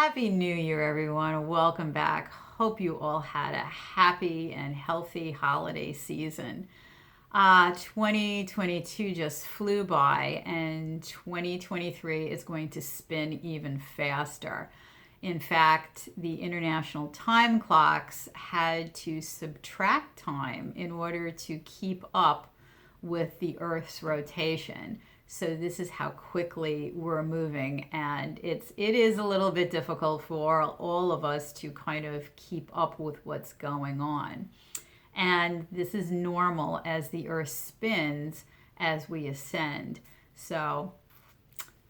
Happy New Year, everyone. Welcome back. Hope you all had a happy and healthy holiday season. 2022 just flew by, and 2023 is going to spin even faster. In fact, the international time clocks had to subtract time in order to keep up with the Earth's rotation. So this is how quickly we're moving, and it is a little bit difficult for all of us to kind of keep up with what's going on. And this is normal as the Earth spins as we ascend. So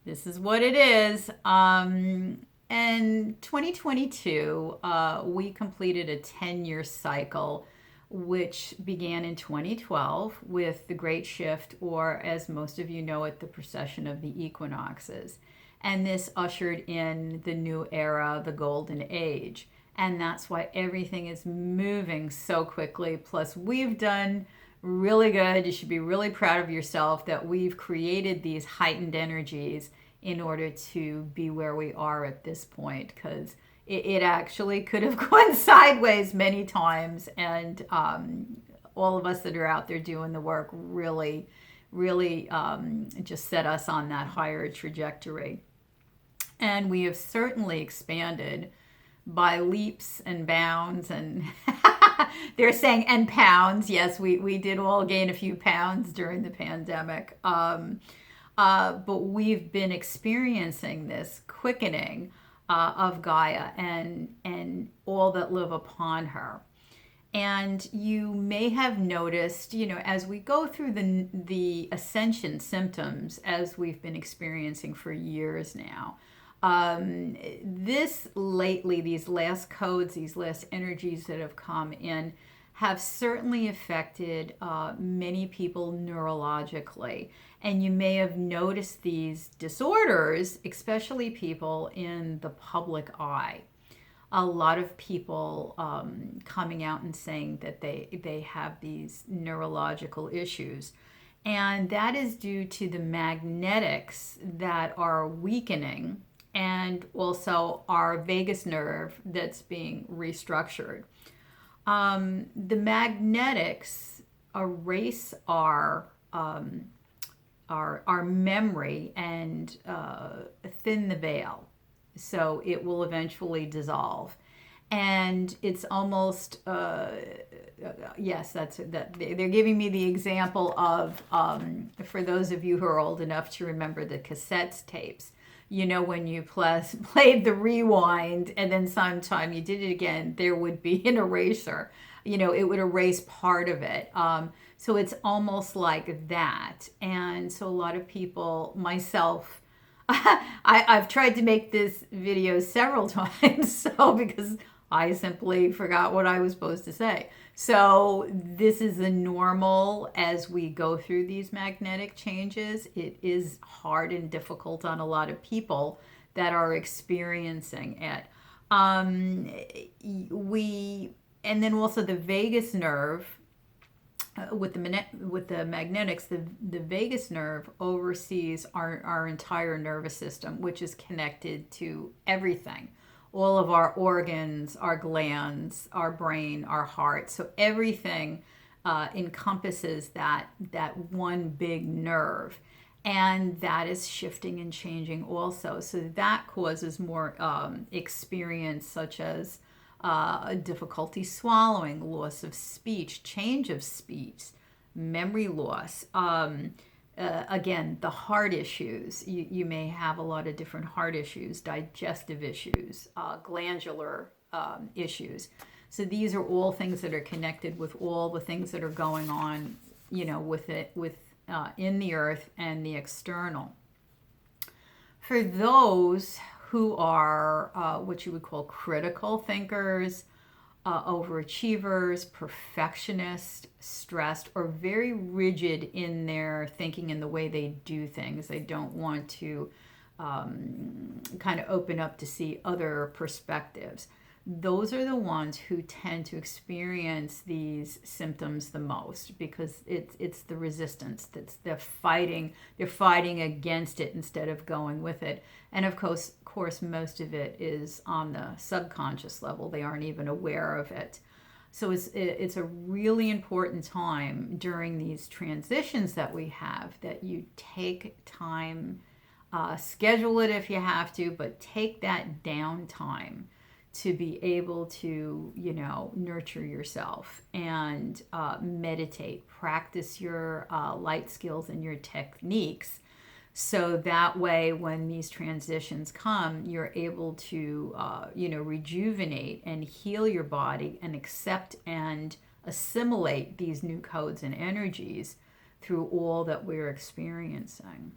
this is what it is. And 2022, we completed a 10-year cycle, which began in 2012 with the Great Shift, or as most of you know it, the precession of the equinoxes. And this ushered in the new era, the Golden Age. And that's why everything is moving so quickly. Plus, we've done really good. You should be really proud of yourself that we've created these heightened energies in order to be where we are at this point, because it actually could have gone sideways many times, and all of us that are out there doing the work really just set us on that higher trajectory. And we have certainly expanded by leaps and bounds, and they're saying and pounds. Yes, we did all gain a few pounds during the pandemic, but we've been experiencing this quickening of Gaia and all that live upon her. And you may have noticed, as we go through the ascension symptoms, as we've been experiencing for years now, these last codes, these last energies that have come in, have certainly affected many people neurologically. And you may have noticed these disorders, especially people in the public eye. A lot of people coming out and saying that they have these neurological issues. And that is due to the magnetics that are weakening, and also our vagus nerve that's being restructured. The magnetics erase our memory and thin the veil, so it will eventually dissolve. And it's almost yes, that they're giving me the example of for those of you who are old enough to remember the cassette tapes. When you played the rewind and then sometime you did it again, there would be an eraser. It would erase part of it. So it's almost like that. And so a lot of people, myself, I've tried to make this video several times, so because I simply forgot what I was supposed to say. So this is the normal as we go through these magnetic changes. It is hard and difficult on a lot of people that are experiencing it. And then also the vagus nerve, with the magnetics, the vagus nerve oversees our entire nervous system, which is connected to everything. All of our organs, our glands, our brain, our heart. So everything encompasses that one big nerve. And that is shifting and changing also. So that causes more experience, such as difficulty swallowing, loss of speech, change of speech, memory loss. Again, the heart issues. You may have a lot of different heart issues, digestive issues, glandular issues. So these are all things that are connected with all the things that are going on, in the earth and the external. For those who are what you would call critical thinkers, overachievers, perfectionists, stressed, or very rigid in their thinking and the way they do things. They don't want to kind of open up to see other perspectives. Those are the ones who tend to experience these symptoms the most, because it's the resistance they're fighting against it instead of going with it. And of course course, most of it is on the subconscious level. They aren't even aware of it. So it's a really important time during these transitions that we have that you take time, schedule it if you have to, but take that downtime to be able to, nurture yourself and meditate, practice your light skills and your techniques. So that way, when these transitions come, you're able to, rejuvenate and heal your body and accept and assimilate these new codes and energies through all that we're experiencing.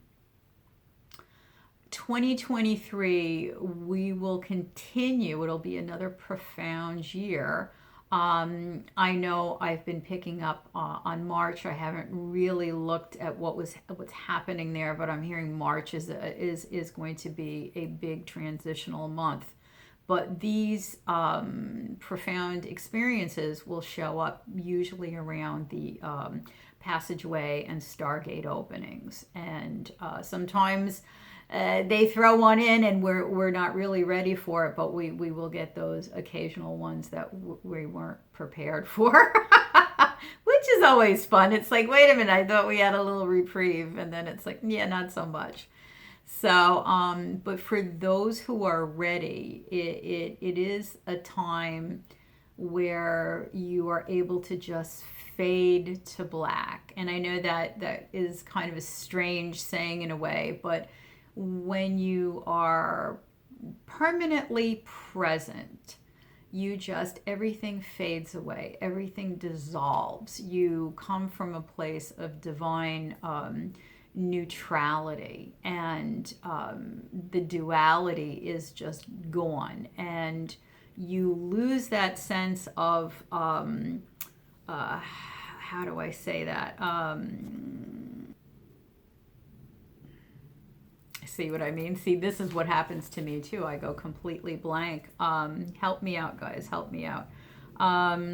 2023, we will continue. It'll be another profound year. I know I've been picking up on March. I haven't really looked at what's happening there, but I'm hearing March is going to be a big transitional month. But these profound experiences will show up usually around the passageway and Stargate openings, and sometimes they throw one in and we're not really ready for it, but we will get those occasional ones that we weren't prepared for, which is always fun. It's like, wait a minute, I thought we had a little reprieve, and then it's like, yeah, not so much. So, but for those who are ready, it is a time where you are able to just fade to black. And I know that is kind of a strange saying in a way, but when you are permanently present, everything fades away, everything dissolves. You come from a place of divine neutrality, and the duality is just gone, and you lose that sense of how do I say that? See what I mean? See, this is what happens to me too. I go completely blank. Help me out, guys. Help me out. All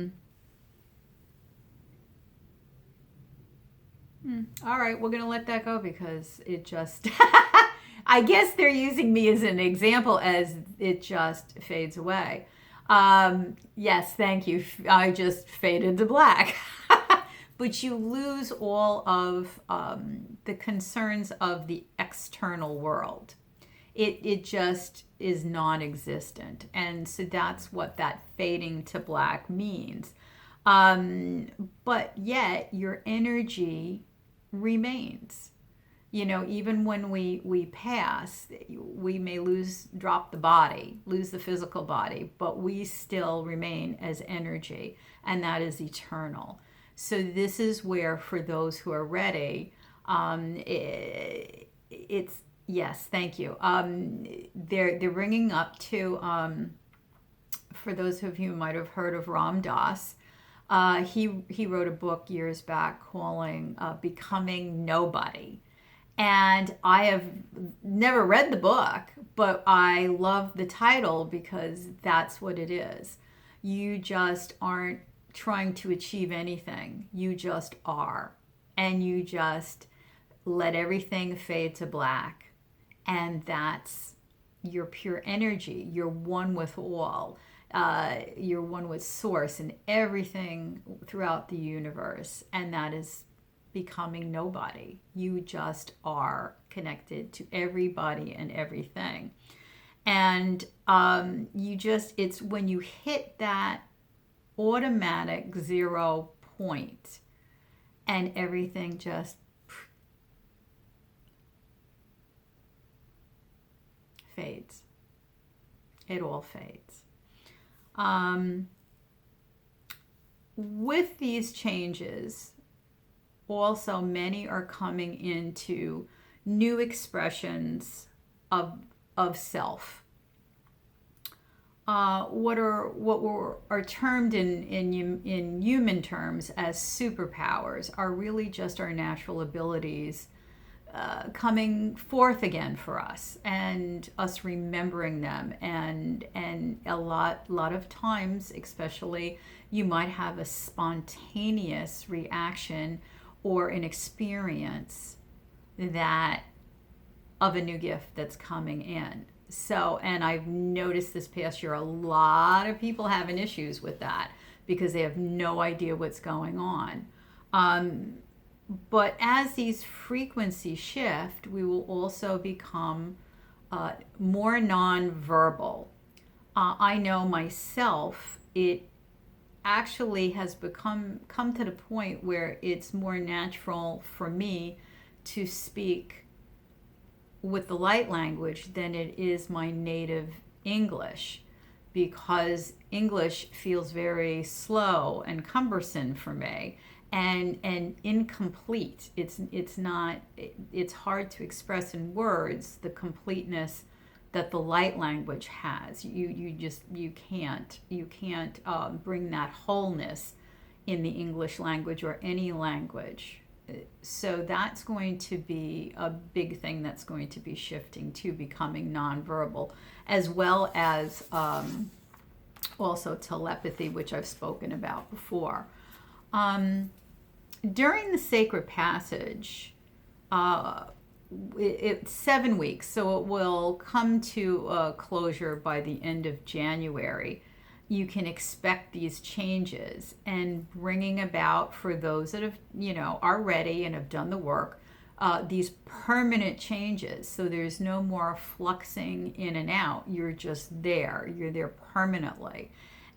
right, we're going to let that go because it just, I guess they're using me as an example as it just fades away. Yes, thank you. I just faded to black. But you lose all of the concerns of the external world. It just is non-existent. And so that's what that fading to black means. But yet your energy remains. Even when we pass, we may drop the body, lose the physical body, but we still remain as energy, and that is eternal. So this is where, for those who are ready, it's yes, thank you. They're bringing up to, for those of you who might have heard of Ram Dass, he wrote a book years back calling Becoming Nobody. And I have never read the book, but I love the title because that's what it is. You just aren't trying to achieve anything. You just are. And you just let everything fade to black. And that's your pure energy. You're one with all. You're one with source and everything throughout the universe. And that is becoming nobody. You just are connected to everybody and everything. And it's when you hit that automatic 0 point and everything just fades. It all fades. With these changes, also many are coming into new expressions of self. What are termed in human terms as superpowers are really just our natural abilities coming forth again for us, and us remembering them, and a lot of times, especially, you might have a spontaneous reaction or an experience that of a new gift that's coming in. So, and I've noticed this past year, a lot of people having issues with that because they have no idea what's going on. But as these frequencies shift, we will also become more nonverbal. I know myself, it actually has come to the point where it's more natural for me to speak with the light language than it is my native English, because English feels very slow and cumbersome for me and incomplete. It's hard to express in words the completeness that the light language has. You can't bring that wholeness in the English language or any language. So that's going to be a big thing that's going to be shifting to becoming nonverbal, as well as also telepathy, which I've spoken about before. During the sacred passage, it's 7 weeks, so it will come to a closure by the end of January. You can expect these changes and bringing about, for those that have, are ready and have done the work, these permanent changes. So there's no more fluxing in and out. You're just there. You're there permanently.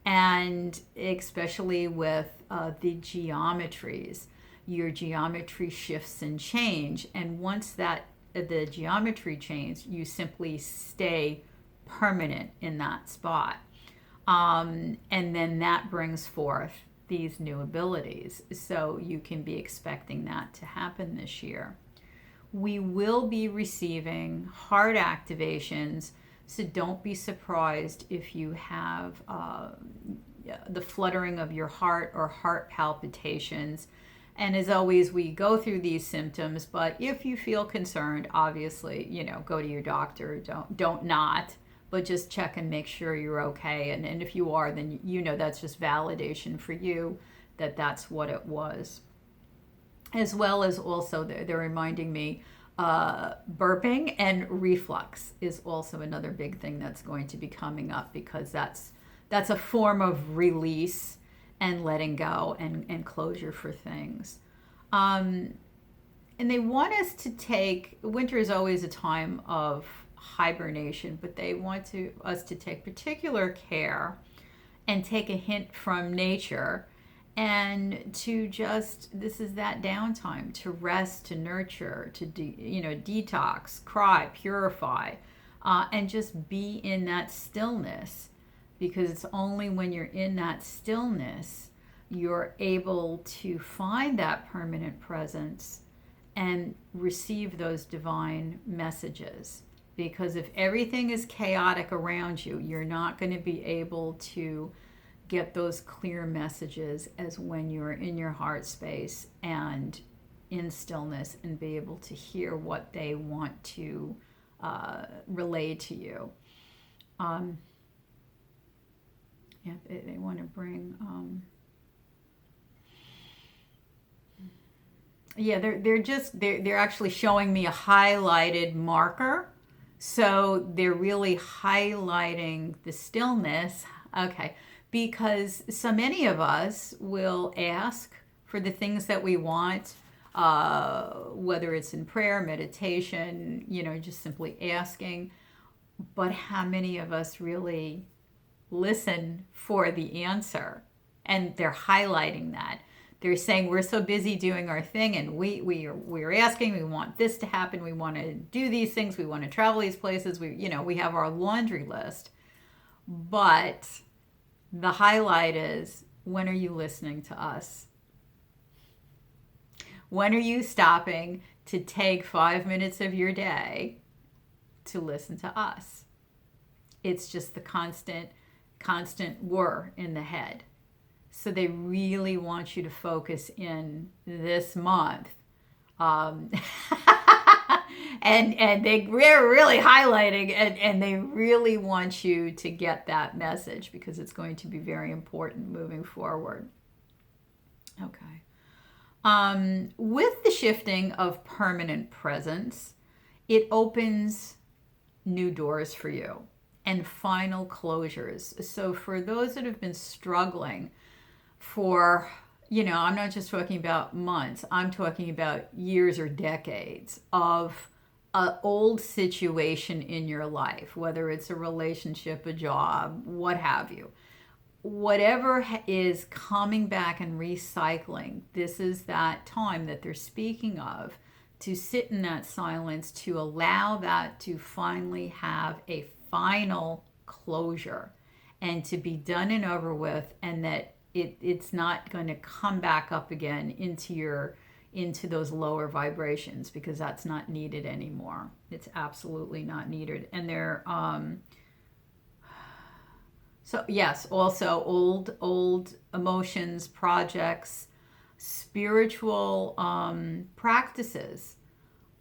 And especially with the geometries, your geometry shifts and change. And once the geometry changes, you simply stay permanent in that spot. And then that brings forth these new abilities. So you can be expecting that to happen this year. We will be receiving heart activations, so don't be surprised if you have the fluttering of your heart or heart palpitations. And as always, we go through these symptoms, but if you feel concerned, obviously, go to your doctor. Don't not. But just check and make sure you're okay. And if you are, then that's just validation for you that that's what it was. As well as also, they're reminding me, burping and reflux is also another big thing that's going to be coming up, because that's a form of release and letting go and closure for things. And they want us to take, winter is always a time of hibernation, but they want us to take particular care and take a hint from nature, and to just, this is that downtime to rest, to nurture, to detox, cry, purify, and just be in that stillness, because it's only when you're in that stillness you're able to find that permanent presence and receive those divine messages. Because if everything is chaotic around you, you're not going to be able to get those clear messages as when you're in your heart space and in stillness and be able to hear what they want to relay to you. They want to bring... they're actually showing me a highlighted marker. So they're really highlighting the stillness. Okay. Because so many of us will ask for the things that we want, whether it's in prayer, meditation, just simply asking. But how many of us really listen for the answer? And they're highlighting that. They're saying we're so busy doing our thing, and we're asking, we want this to happen, we want to do these things, we want to travel these places, we have our laundry list. But the highlight is, when are you listening to us? When are you stopping to take 5 minutes of your day to listen to us? It's just the constant whir in the head. So they really want you to focus in this month. And they're really highlighting, and they really want you to get that message, because it's going to be very important moving forward. Okay. With the shifting of permanent presence, it opens new doors for you and final closures. So for those that have been struggling for, I'm not just talking about months, I'm talking about years or decades of an old situation in your life, whether it's a relationship, a job, what have you. Whatever is coming back and recycling, this is that time that they're speaking of, to sit in that silence, to allow that to finally have a final closure and to be done and over with, and that it's not going to come back up again into those lower vibrations, because that's not needed anymore. It's absolutely not needed. And they're so yes, also old emotions, projects, spiritual practices.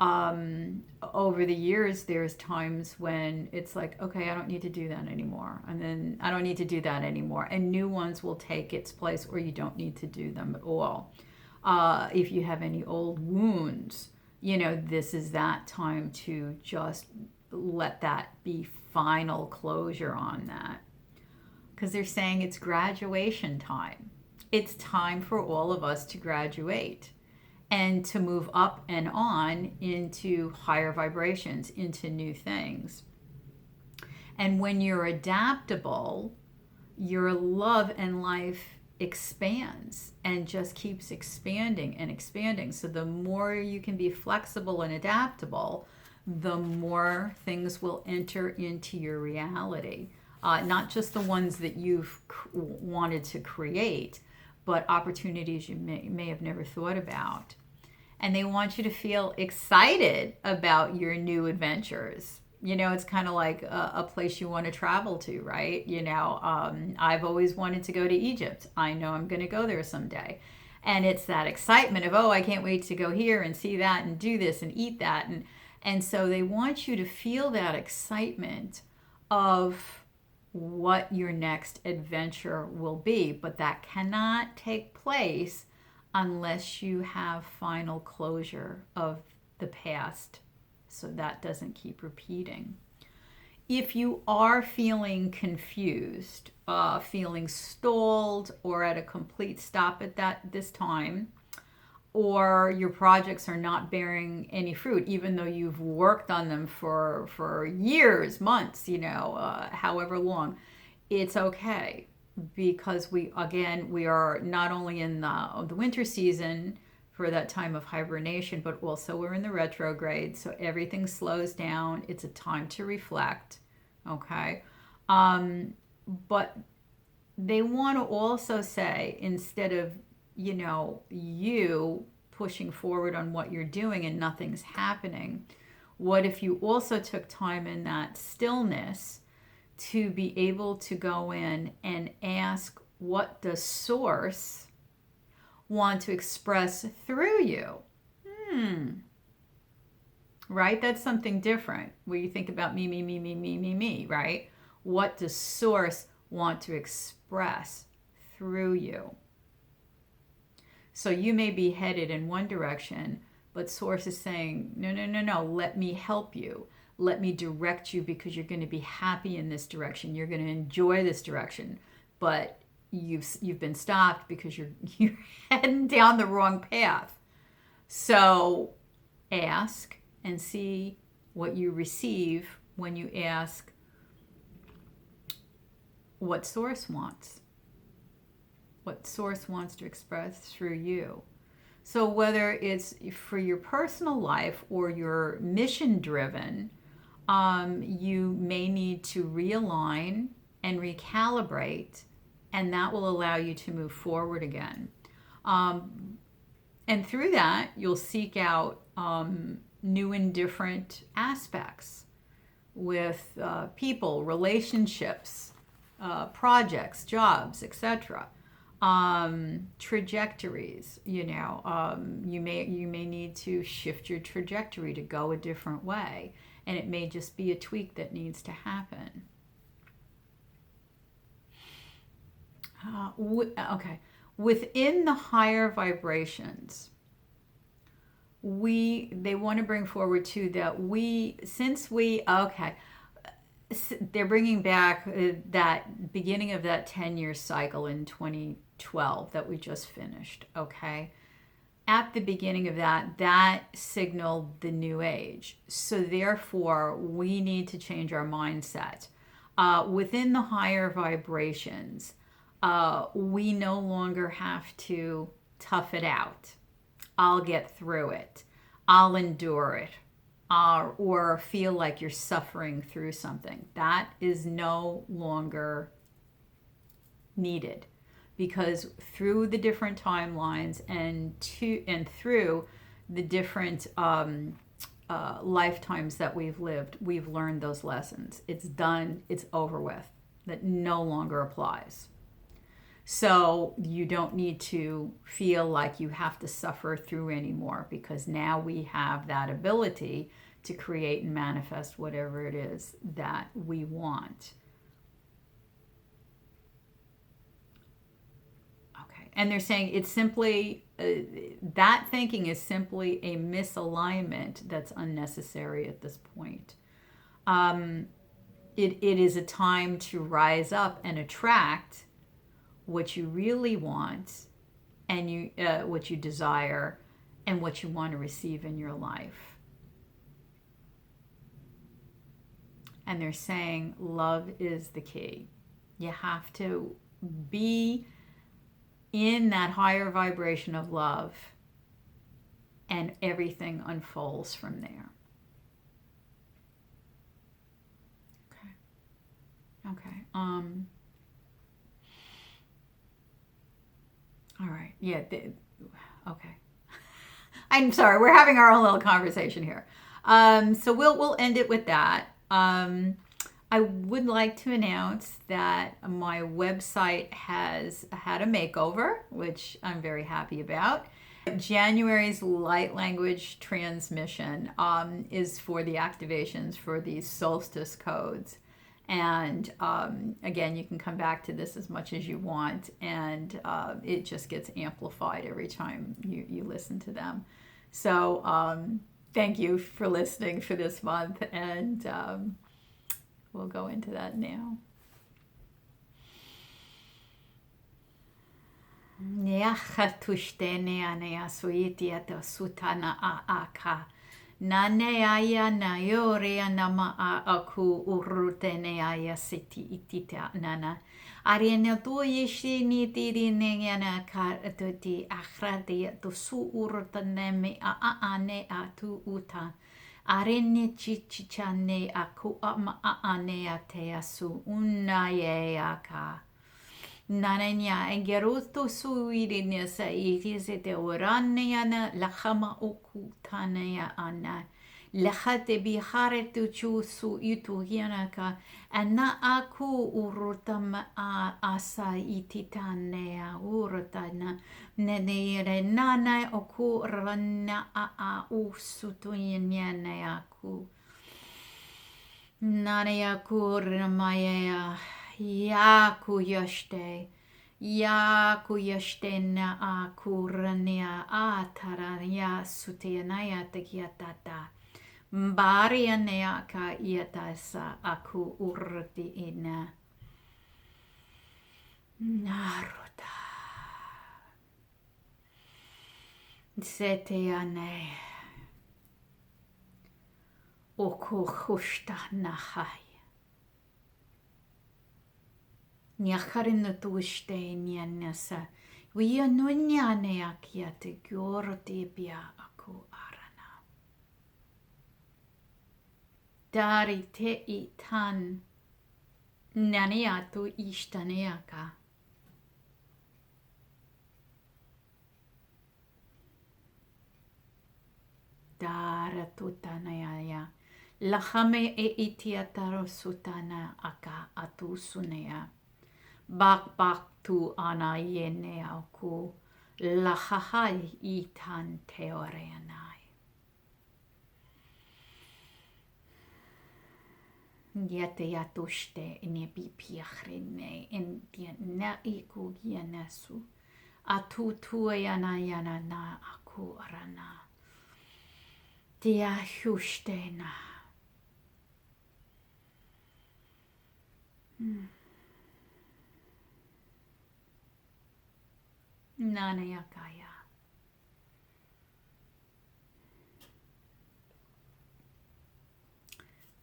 Over the years, there's times when it's like, okay, I don't need to do that anymore. And then I don't need to do that anymore. And new ones will take its place, or you don't need to do them at all. If you have any old wounds, this is that time to just let that be final closure on that. Because they're saying it's graduation time. It's time for all of us to graduate and to move up and on into higher vibrations, into new things. And when you're adaptable, your love and life expands and just keeps expanding and expanding. So the more you can be flexible and adaptable, the more things will enter into your reality. Not just the ones that you've wanted to create, but opportunities you may have never thought about. And they want you to feel excited about your new adventures. It's kind of like a place you want to travel to, right? I've always wanted to go to Egypt. I know I'm going to go there someday. And it's that excitement of, I can't wait to go here and see that and do this and eat that. And so they want you to feel that excitement of what your next adventure will be. But that cannot take place unless you have final closure of the past, so that doesn't keep repeating. If you are feeling confused, feeling stalled, or at a complete stop at this time, or your projects are not bearing any fruit, even though you've worked on them for years, months, however long, it's okay. Because we are not only in the winter season for that time of hibernation, but also we're in the retrograde, so everything slows down. It's a time to reflect, okay? But they want to also say, instead of you pushing forward on what you're doing and nothing's happening, what if you also took time in that stillness to be able to go in and ask, what does Source want to express through you? Right? That's something different. Where you think about me, right? What does Source want to express through you? So you may be headed in one direction, but Source is saying, no, let me help you. Let me direct you, because you're going to be happy in this direction. You're going to enjoy this direction. But you've been stopped because you're heading down the wrong path. So ask and see what you receive when you ask what Source wants. What Source wants to express through you. So whether it's for your personal life or your mission-driven, you may need to realign and recalibrate, and that will allow you to move forward again. And through that, you'll seek out new and different aspects with people, relationships, projects, jobs, etc. Trajectories, you may need to shift your trajectory to go a different way, and it may just be a tweak that needs to happen. Okay, within the higher vibrations, they want to bring forward too that they're bringing back that beginning of that 10-year cycle in 2012 that we just finished, okay? At the beginning of that signaled the new age. So therefore, we need to change our mindset. Within the higher vibrations, we no longer have to tough it out. I'll get through it. I'll endure it. Or feel like you're suffering through something. That is no longer needed, because through the different timelines and through the different lifetimes that we've lived, we've learned those lessons. It's done. It's over with. That no longer applies. So you don't need to feel like you have to suffer through anymore, because now we have that ability to create and manifest whatever it is that we want. Okay. And they're saying it's simply, that thinking is simply a misalignment that's unnecessary at this point. It is a time to rise up and attract what you really want, and what you desire, and what you want to receive in your life. And they're saying love is the key. You have to be in that higher vibration of love, and everything unfolds from there. Okay. All right. Yeah. Okay. I'm sorry. We're having our own little conversation here. So we'll end it with that. I would like to announce that my website has had a makeover, which I'm very happy about. January's light language transmission is for the activations for these solstice codes. And again, you can come back to this as much as you want, and it just gets amplified every time you listen to them. So thank you for listening for this month, and we'll go into that now. Nane aya na yore na maa aku urutene aya siti itita nana. Ariana tu yeshi ni tiri nengana ka tuti akhrati tu su urutane me a ane atu uta. Arene chichichane aku ama ane ate asu unaye aka. Nananya engeruto suirinia sa irise te oraniana lahama okutanea ana lahate bihare tu chusu itu hianaka ana aku urutama asa ititanea urutana nenere nana oku rana a usutuinyane aku nane aku ramaya Yaku yashte na akurania atarania suteanaya tekiatata. Mbarianea ka iatasa aku urti ina. Naruta. Seteane. Oku hushta nahai. Niakarin tu ste nianasa. We are no nianeakia te giorti bia aku arana. Dari te itan naniatu ishtaneaka. Dara tutanaya. Lahame e itiataro sutana aka atusunea. Bak tu ana yene aku lahahai itan teoreanai. Yete yatushte ine bipiachrine in na iku yanasu. Atu tuayana yana na aku arana. Dia hushtena. Nanayakaya.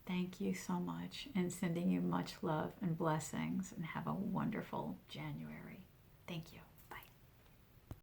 Thank you so much, and sending you much love and blessings, and have a wonderful January. Thank you.